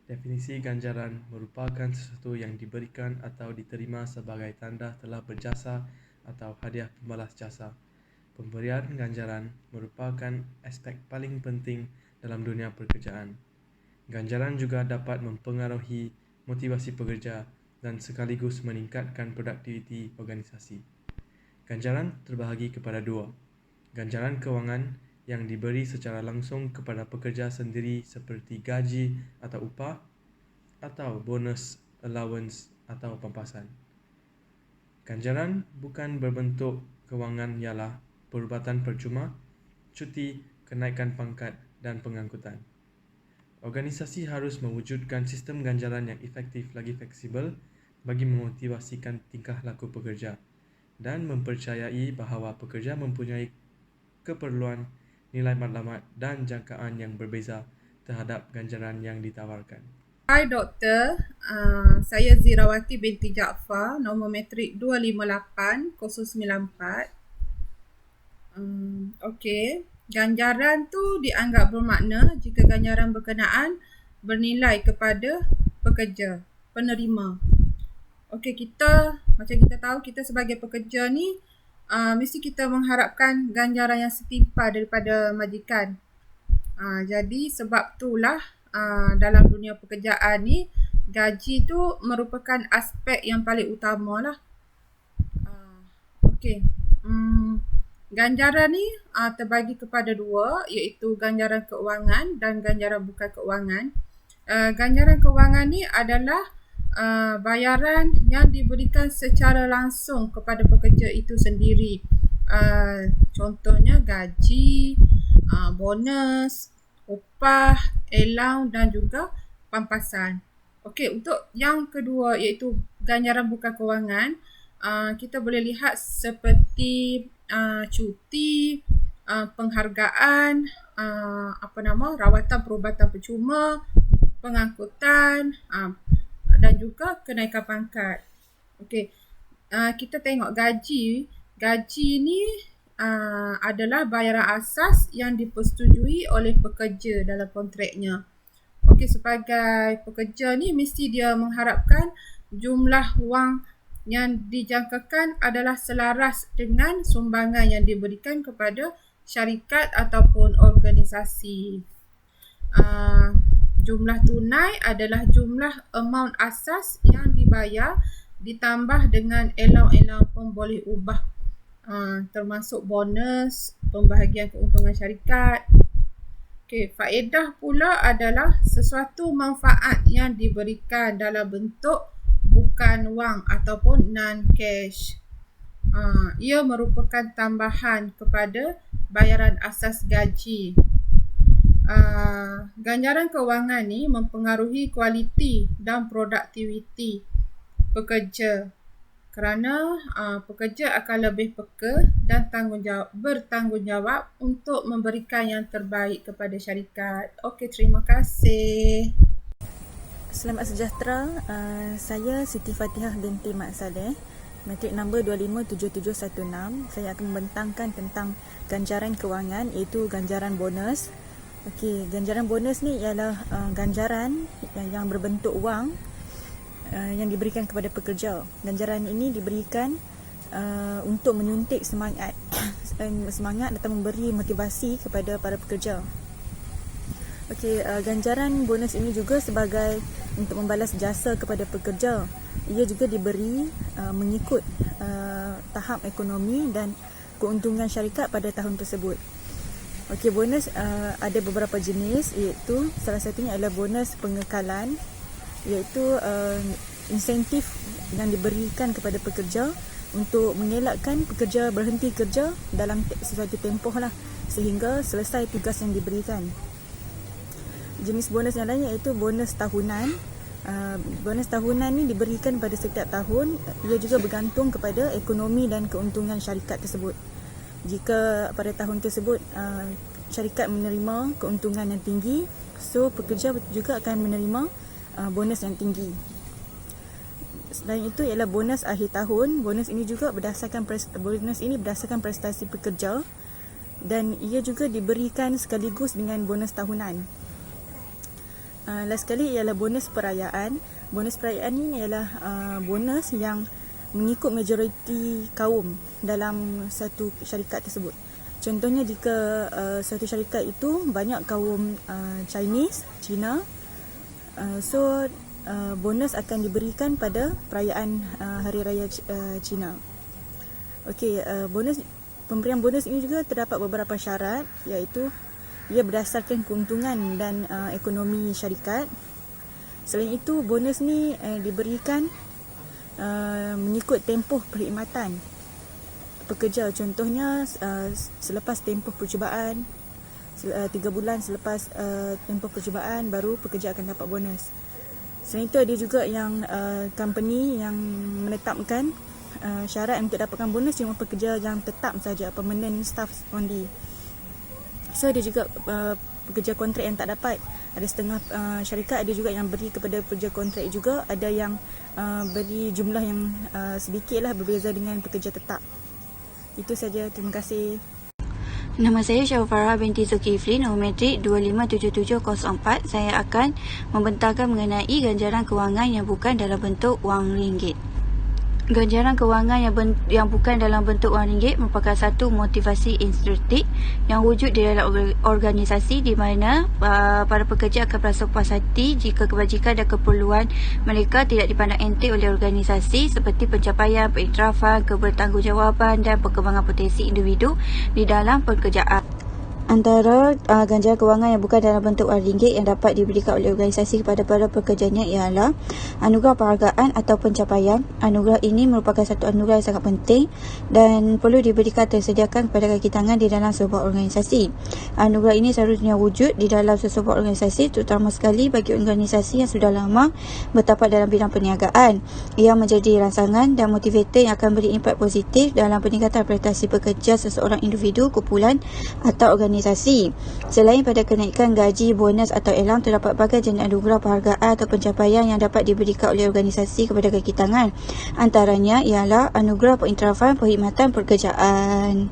Definisi ganjaran merupakan sesuatu yang diberikan atau diterima sebagai tanda telah berjasa atau hadiah pembalas jasa. Pemberian ganjaran merupakan aspek paling penting dalam dunia pekerjaan. Ganjaran juga dapat mempengaruhi motivasi pekerja dan sekaligus meningkatkan produktiviti organisasi. Ganjaran terbahagi kepada dua. Ganjaran kewangan yang diberi secara langsung kepada pekerja sendiri seperti gaji atau upah, atau bonus, allowance atau pampasan. Ganjaran bukan berbentuk kewangan ialah perubatan percuma, cuti, kenaikan pangkat dan pengangkutan. Organisasi harus mewujudkan sistem ganjaran yang efektif lagi fleksibel bagi memotivasikan tingkah laku pekerja dan mempercayai bahawa pekerja mempunyai keperluan, nilai matlamat dan jangkaan yang berbeza terhadap ganjaran yang ditawarkan. Hai doktor, saya Zirawati binti Jaafar, nombor matrik 258-094. Okey, ganjaran tu dianggap bermakna jika ganjaran berkenaan bernilai kepada pekerja, penerima. Okey, macam kita tahu, kita sebagai pekerja ni mesti kita mengharapkan ganjaran yang setimpal daripada majikan. Jadi sebab itulah dalam dunia pekerjaan ni, gaji tu merupakan aspek yang paling utama lah. Okey, ganjaran ni terbagi kepada dua, iaitu ganjaran keuangan dan ganjaran bukan keuangan. Ganjaran keuangan ni adalah bayaran yang diberikan secara langsung kepada pekerja itu sendiri. Contohnya gaji, bonus, upah, allowance dan juga pampasan. Okey, untuk yang kedua iaitu ganjaran bukan kewangan, kita boleh lihat seperti cuti, penghargaan, rawatan perubatan percuma, pengangkutan dan juga kenaikan pangkat. Okey, kita tengok gaji. Gaji ni adalah bayaran asas yang dipersetujui oleh pekerja dalam kontraknya. Okey, sebagai pekerja ni mesti dia mengharapkan jumlah wang yang dijangkakan adalah selaras dengan sumbangan yang diberikan kepada syarikat ataupun organisasi. Jumlah tunai adalah jumlah amount asas yang dibayar ditambah dengan allowance pun boleh ubah, termasuk bonus, pembahagian keuntungan syarikat. Okey, faedah pula adalah sesuatu manfaat yang diberikan dalam bentuk bukan wang ataupun non-cash. Ia merupakan tambahan kepada bayaran asas gaji. Ganjaran kewangan ni mempengaruhi kualiti dan produktiviti pekerja kerana pekerja akan lebih peka dan bertanggungjawab untuk memberikan yang terbaik kepada syarikat. Okey, terima kasih. Selamat sejahtera, saya Siti Fatihah binti Mak Saleh, matrik nombor 257716. Saya akan membentangkan tentang ganjaran kewangan, iaitu ganjaran bonus. Okey, ganjaran bonus ni ialah ganjaran yang berbentuk wang yang diberikan kepada pekerja. Ganjaran ini diberikan untuk menyuntik semangat atau memberi motivasi kepada para pekerja. Okey, ganjaran bonus ini juga sebagai untuk membalas jasa kepada pekerja. Ia juga diberi mengikut tahap ekonomi dan keuntungan syarikat pada tahun tersebut. Okey, bonus ada beberapa jenis, iaitu salah satunya adalah bonus pengekalan, iaitu insentif yang diberikan kepada pekerja untuk mengelakkan pekerja berhenti kerja dalam sesuatu tempoh lah sehingga selesai tugas yang diberikan. Jenis bonus yang lain iaitu bonus tahunan. Bonus tahunan ni diberikan pada setiap tahun. Ia juga bergantung kepada ekonomi dan keuntungan syarikat tersebut. Jika pada tahun tersebut syarikat menerima keuntungan yang tinggi, so pekerja juga akan menerima bonus yang tinggi. Selain itu ialah bonus akhir tahun. Bonus ini berdasarkan prestasi pekerja dan ia juga diberikan sekaligus dengan bonus tahunan. last sekali ialah bonus perayaan. Bonus perayaan ni ialah bonus yang mengikut majoriti kaum dalam satu syarikat tersebut. Contohnya jika satu syarikat itu banyak kaum Cina, so bonus akan diberikan pada perayaan Hari Raya Cina. Okey, pemberian bonus ini juga terdapat beberapa syarat, iaitu ia berdasarkan keuntungan dan ekonomi syarikat. Selain itu, bonus ni diberikan mengikut tempoh perkhidmatan pekerja. Contohnya selepas tempoh percubaan, 3 bulan selepas tempoh percubaan baru pekerja akan dapat bonus. Selain itu ada juga yang company yang menetapkan syarat untuk dapatkan bonus cuma pekerja yang tetap saja, permanent staff only. So ada juga pekerja kontrak yang tak dapat. Ada setengah syarikat ada juga yang beri kepada pekerja kontrak juga, ada yang beri jumlah yang sedikit lah, berbeza dengan pekerja tetap. Itu saja, terima kasih. Nama saya Syafara binti Zulkifli, nombor metrik 257704. Saya akan membentangkan mengenai ganjaran kewangan yang bukan dalam bentuk wang ringgit. Ganjaran kewangan yang bukan dalam bentuk wang ringgit merupakan satu motivasi instruktif yang wujud di dalam organisasi di mana para pekerja akan merasa puas hati jika kebajikan dan keperluan mereka tidak dipandang enteng oleh organisasi, seperti pencapaian, pengiktirafan, kebertanggungjawaban dan perkembangan potensi individu di dalam pekerjaan. Antara ganjaran kewangan yang bukan dalam bentuk wang ringgit yang dapat diberikan oleh organisasi kepada para pekerjanya ialah anugerah penghargaan atau pencapaian. Anugerah ini merupakan satu anugerah yang sangat penting dan perlu diberikan atau disediakan kepada kaki tangan di dalam sebuah organisasi. Anugerah ini seharusnya wujud di dalam sebuah organisasi, terutama sekali bagi organisasi yang sudah lama bertapak dalam bidang perniagaan. Ia menjadi rangsangan dan motivator yang akan beri impak positif dalam peningkatan prestasi pekerja seseorang individu, kumpulan atau organisasi. Selain pada kenaikan gaji, bonus atau elang, terdapat berbagai jenis anugerah penghargaan atau pencapaian yang dapat diberikan oleh organisasi kepada kaki tangan. Antaranya ialah anugerah pengiktirafan perkhidmatan pekerjaan.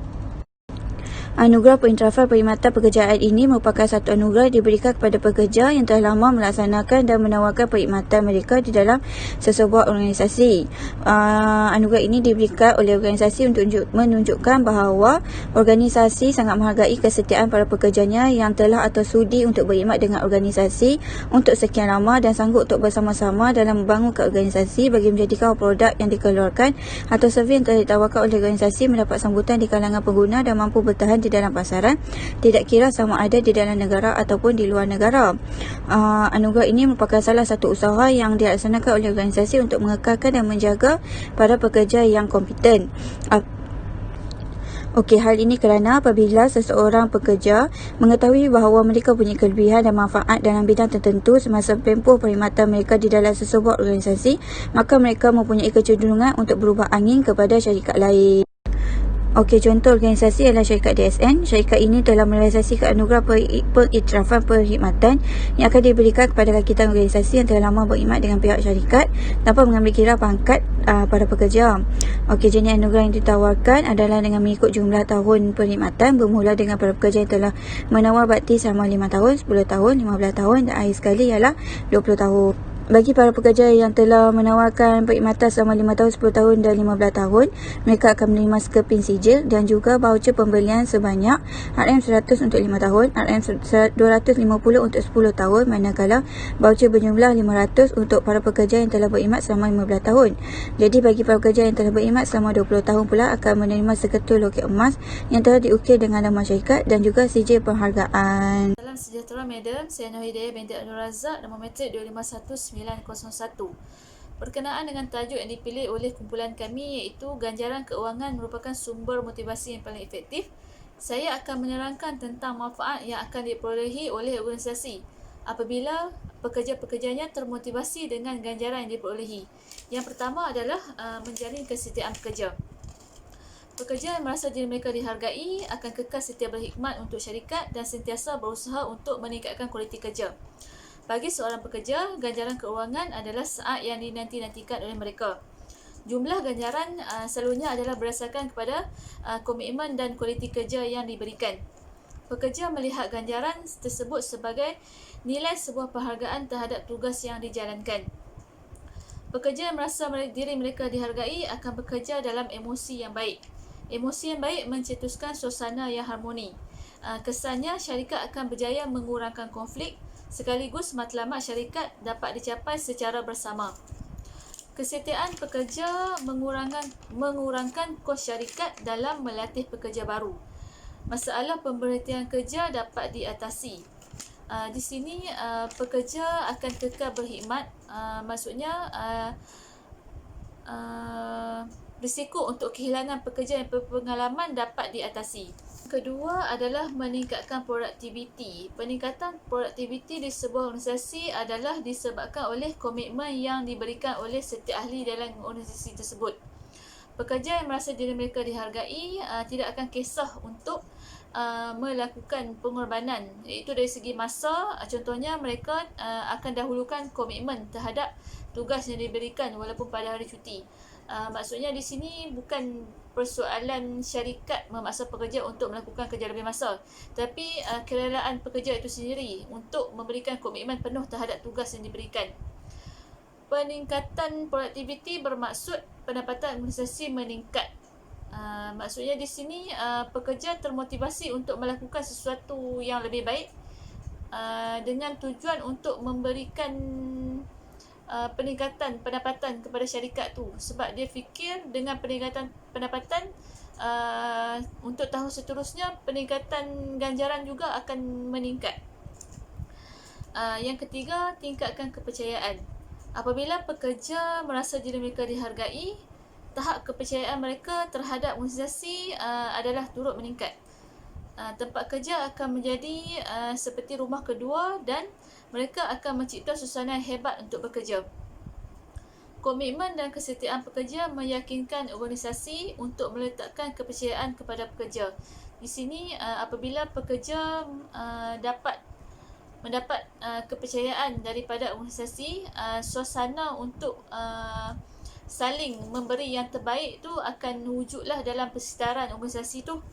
Anugerah pengiktirafan perkhidmatan pekerjaan ini merupakan satu anugerah yang diberikan kepada pekerja yang telah lama melaksanakan dan menawarkan perkhidmatan mereka di dalam sesebuah organisasi. Anugerah ini diberikan oleh organisasi untuk menunjukkan bahawa organisasi sangat menghargai kesetiaan para pekerjanya yang telah atau sudi untuk berkhidmat dengan organisasi untuk sekian lama dan sanggup untuk bersama-sama dalam membangunkan organisasi bagi menjadikan produk yang dikeluarkan atau servis yang telah ditawarkan oleh organisasi mendapat sambutan di kalangan pengguna dan mampu bertahan di dalam pasaran, tidak kira sama ada di dalam negara ataupun di luar negara. Anugerah ini merupakan salah satu usaha yang dilaksanakan oleh organisasi untuk mengekalkan dan menjaga para pekerja yang kompeten. Okey, hal ini kerana apabila seseorang pekerja mengetahui bahawa mereka punya kelebihan dan manfaat dalam bidang tertentu semasa tempoh perkhidmatan mereka di dalam sesebuah organisasi, maka mereka mempunyai kecenderungan untuk berubah angin kepada syarikat lain. Okey, contoh organisasi adalah syarikat DSN. Syarikat ini telah merealisasikan anugerah pengiktirafan perkhidmatan yang akan diberikan kepada rakyat organisasi yang telah lama berkhidmat dengan pihak syarikat tanpa mengambil kira pangkat pada pekerja. Okey, jenis anugerah yang ditawarkan adalah dengan mengikut jumlah tahun perkhidmatan, bermula dengan para pekerja yang telah menawar bakti selama 5 tahun, 10 tahun, 15 tahun dan akhir sekali ialah 20 tahun. Bagi para pekerja yang telah menawarkan perkhidmatan selama 5 tahun, 10 tahun dan 15 tahun, mereka akan menerima skepin sijil dan juga voucher pembelian sebanyak RM100 untuk 5 tahun, RM250 untuk 10 tahun, manakala voucher berjumlah RM500 untuk para pekerja yang telah berkhidmat selama 15 tahun. Jadi bagi para pekerja yang telah berkhidmat selama 20 tahun pula akan menerima seketul loket emas yang telah diukir dengan nama syarikat dan juga sijil penghargaan. Salam sejahtera Madam, saya Nur Hidayah binti Abdul Razak, nombor metrik 251901. Berkenaan dengan tajuk yang dipilih oleh kumpulan kami iaitu ganjaran keuangan merupakan sumber motivasi yang paling efektif, saya akan menerangkan tentang manfaat yang akan diperolehi oleh organisasi apabila pekerja-pekerjanya termotivasi dengan ganjaran yang diperolehi. Yang pertama adalah menjalin kesetiaan pekerja. Pekerja yang merasa diri mereka dihargai akan kekal setia berkhidmat untuk syarikat dan sentiasa berusaha untuk meningkatkan kualiti kerja. Bagi seorang pekerja, ganjaran keuangan adalah saat yang dinanti-nantikan oleh mereka. Jumlah ganjaran selalunya adalah berdasarkan kepada komitmen dan kualiti kerja yang diberikan. Pekerja melihat ganjaran tersebut sebagai nilai sebuah penghargaan terhadap tugas yang dijalankan. Pekerja yang merasa diri mereka dihargai akan bekerja dalam emosi yang baik. Emosi yang baik mencetuskan suasana yang harmoni. Kesannya, syarikat akan berjaya mengurangkan konflik sekaligus matlamat syarikat dapat dicapai secara bersama. Kesetiaan pekerja mengurangkan kos syarikat dalam melatih pekerja baru. Masalah pemberhentian kerja dapat diatasi. Di sini pekerja akan kekal berkhidmat. Maksudnya risiko untuk kehilangan pekerja yang berpengalaman dapat diatasi. Kedua adalah meningkatkan produktiviti. Peningkatan produktiviti di sebuah organisasi adalah disebabkan oleh komitmen yang diberikan oleh setiap ahli dalam organisasi tersebut. Pekerja yang merasa diri mereka dihargai tidak akan kisah untuk melakukan pengorbanan, iaitu dari segi masa. Contohnya, mereka akan dahulukan komitmen terhadap tugas yang diberikan walaupun pada hari cuti. Maksudnya di sini bukan persoalan syarikat memaksa pekerja untuk melakukan kerja lebih masa, tapi kerelaan pekerja itu sendiri untuk memberikan komitmen penuh terhadap tugas yang diberikan. Peningkatan produktiviti bermaksud pendapatan organisasi meningkat. Maksudnya di sini pekerja termotivasi untuk melakukan sesuatu yang lebih baik dengan tujuan untuk memberikan peningkatan pendapatan kepada syarikat tu, sebab dia fikir dengan peningkatan pendapatan untuk tahun seterusnya peningkatan ganjaran juga akan meningkat. Yang ketiga, tingkatkan kepercayaan. Apabila pekerja merasa diri mereka dihargai, tahap kepercayaan mereka terhadap organisasi adalah turut meningkat. Tempat kerja akan menjadi seperti rumah kedua dan mereka akan mencipta suasana yang hebat untuk bekerja. Komitmen dan kesetiaan pekerja meyakinkan organisasi untuk meletakkan kepercayaan kepada pekerja. Di sini apabila pekerja mendapat kepercayaan daripada organisasi, suasana untuk saling memberi yang terbaik tu akan wujudlah dalam persekitaran organisasi tu.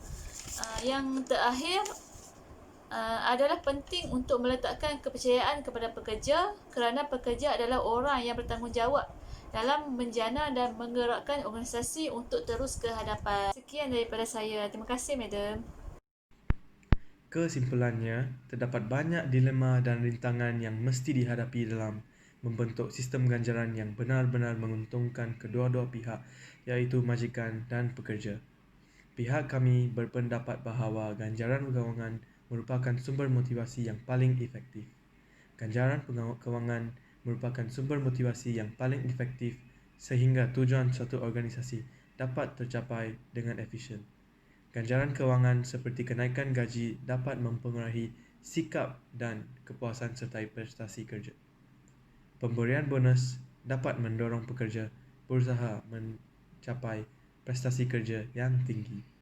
Yang terakhir adalah penting untuk meletakkan kepercayaan kepada pekerja, kerana pekerja adalah orang yang bertanggungjawab dalam menjana dan menggerakkan organisasi untuk terus ke hadapan. Sekian daripada saya. Terima kasih, Madam. Kesimpulannya, terdapat banyak dilema dan rintangan yang mesti dihadapi dalam membentuk sistem ganjaran yang benar-benar menguntungkan kedua-dua pihak, iaitu majikan dan pekerja. Pihak kami berpendapat bahawa ganjaran kewangan merupakan sumber motivasi yang paling efektif. Ganjaran kewangan merupakan sumber motivasi yang paling efektif sehingga tujuan suatu organisasi dapat tercapai dengan efisien. Ganjaran kewangan seperti kenaikan gaji dapat mempengaruhi sikap dan kepuasan serta prestasi kerja. Pemberian bonus dapat mendorong pekerja berusaha mencapai prestasi kerja yang tinggi.